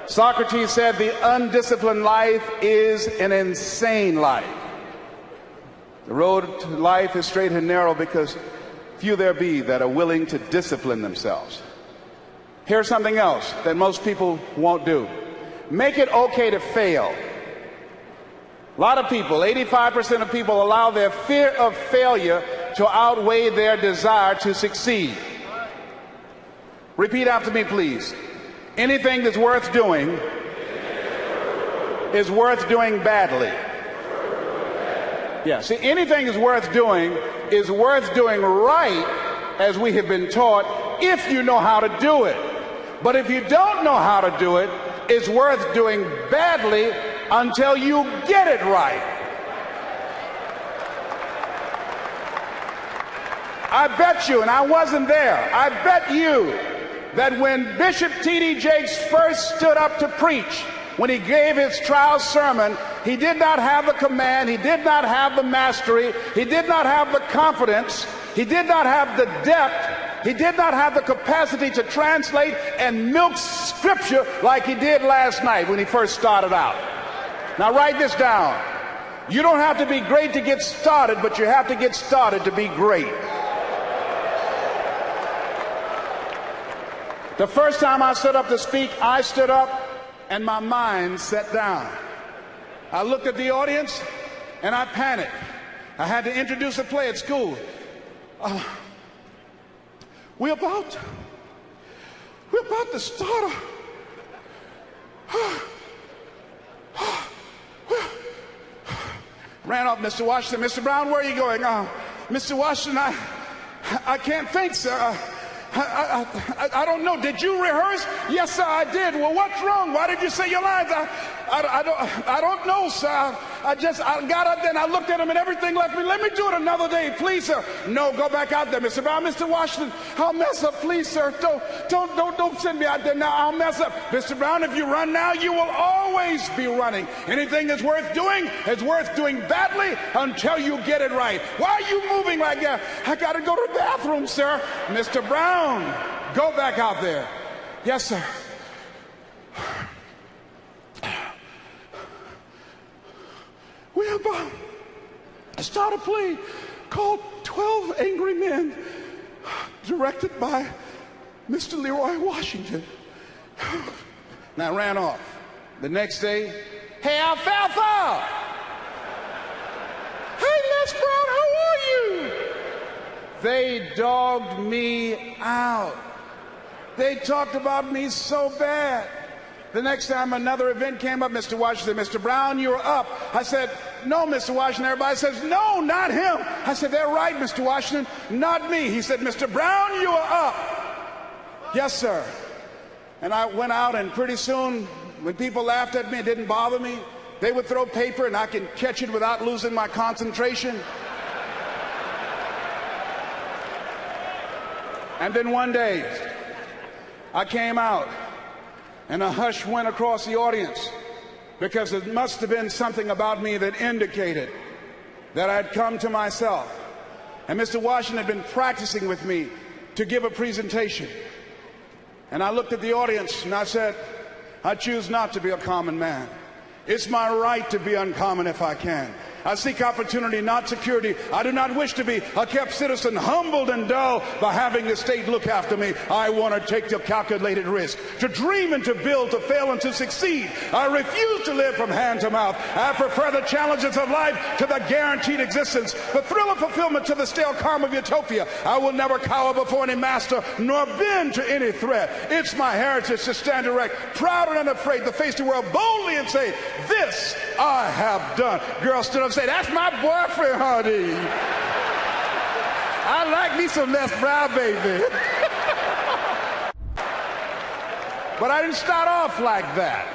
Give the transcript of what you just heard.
Socrates said the undisciplined life is an insane life. The road to life is straight and narrow because few there be that are willing to discipline themselves. Here's something else that most people won't do. Make it okay to fail. A lot of people, 85% of people, allow their fear of failure to outweigh their desire to succeed. Repeat after me, please. Anything that's worth doing is worth doing badly. Yeah, see, anything that's worth doing is worth doing right, as we have been taught, if you know how to do it. But if you don't know how to do it, it's worth doing badly until you get it right. I bet you, and I wasn't there, I bet you that when Bishop T.D. Jakes first stood up to preach, when he gave his trial sermon, he did not have the command, he did not have the mastery, he did not have the confidence, he did not have the depth, he did not have the capacity to translate and milk scripture like he did last night when he first started out. Now write this down. You don't have to be great to get started, but you have to get started to be great. The first time I stood up to speak, I stood up and my mind sat down. I looked at the audience and I panicked. I had to introduce a play at school. We're about to start ran off, Mr. Washington. Mr. Brown, where are you going? Mr. Washington, I can't think, sir. I don't know. Did you rehearse? Yes, sir, I did. Well, what's wrong? Why did you say your lines? I don't know, sir. I got up there and I looked at him and everything left me. Let me do it another day, please, sir. No, go back out there, Mr. Brown. Mr. Washington, I'll mess up, please, sir. Don't send me out there now. I'll mess up. Mr. Brown, if you run now, you will always be running. Anything that's worth doing is worth doing badly until you get it right. Why are you moving like that? I got to go to the bathroom, sir. Mr. Brown, go back out there. Yes, sir. We're about to start a play called 12 Angry Men, directed by Mr. Leroy Washington. And I ran off. The next day, hey, Alfalfa! Hey, Les Brown, how are you? They dogged me out. They talked about me so bad. The next time another event came up, Mr. Washington, Mr. Brown, you're up. I said, no, Mr. Washington. Everybody says, no, not him. I said, they're right, Mr. Washington, not me. He said, Mr. Brown, you are up. Yes, sir. And I went out, and pretty soon, when people laughed at me, it didn't bother me. They would throw paper, and I could catch it without losing my concentration. And then one day, I came out, and a hush went across the audience because it must have been something about me that indicated that I'd come to myself. And Mr. Washington had been practicing with me to give a presentation. And I looked at the audience and I said, I choose not to be a common man. It's my right to be uncommon if I can. I seek opportunity, not security. I do not wish to be a kept citizen, humbled and dull by having the state look after me. I want to take the calculated risk, to dream and to build, to fail and to succeed. I refuse to live from hand to mouth. I prefer the challenges of life to the guaranteed existence, the thrill of fulfillment to the stale calm of utopia. I will never cower before any master, nor bend to any threat. It's my heritage to stand erect, proud and unafraid, to face the world boldly and say, this I have done. Girl stood up and said, that's my boyfriend, honey. I like me some Les Brown, baby. But I didn't start off like that.